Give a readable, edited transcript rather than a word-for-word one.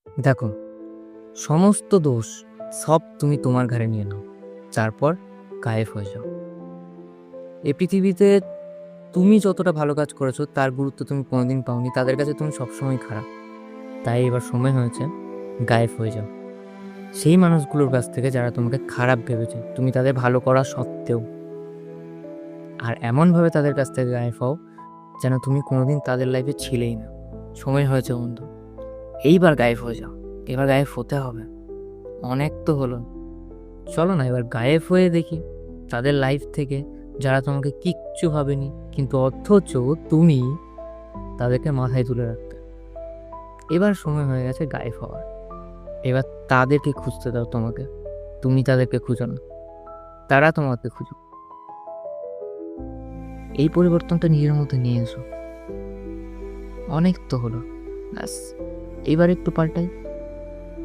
দেখো, সমস্ত দোষ সব তুমি তোমার ঘাড়ে নিয়ে নাও, তারপর গায়েব হয়ে যাও। এই পৃথিবীতে তুমি যতটা ভালো কাজ করেছো তার গুরুত্ব তুমি কোনোদিন পাওনি, তাদের কাছে তুমি সবসময় খারাপ। তাই এবার সময় হয়েছে গায়েব হয়ে যাও সেই মানুষগুলোর কাছ থেকে যারা তোমাকে খারাপ ভেবেছে তুমি তাদের ভালো করা সত্ত্বেও। আর এমনভাবে তাদের কাছ থেকে গায়েব হও যেন তুমি কোনোদিন তাদের লাইফে ছিলেই না। সময় হয়েছে বন্ধু, এইবার গায়েব হয়ে যাও। এবার গায়েব হতে হবে, অনেক তো হলো। চলো না এবার গায়েব হয়ে দেখি তাদের লাইফ থেকে যারা তোমাকে কিচ্ছু ভাবেনি, কিন্তু অথচ তুমি তাদেরকে মাথায় তুলে রাখতে। এবার সময় হয়ে গেছে গায়েব হওয়ার। এবার তাদেরকে খুঁজতে দাও তোমাকে, তুমি তাদেরকে খুঁজো না, তারা তোমাকে খুঁজো। এই পরিবর্তনটা নিজের মধ্যে নিয়ে এসো। অনেক তো হলো, ব্যাস এবার একটু পাল্টাই।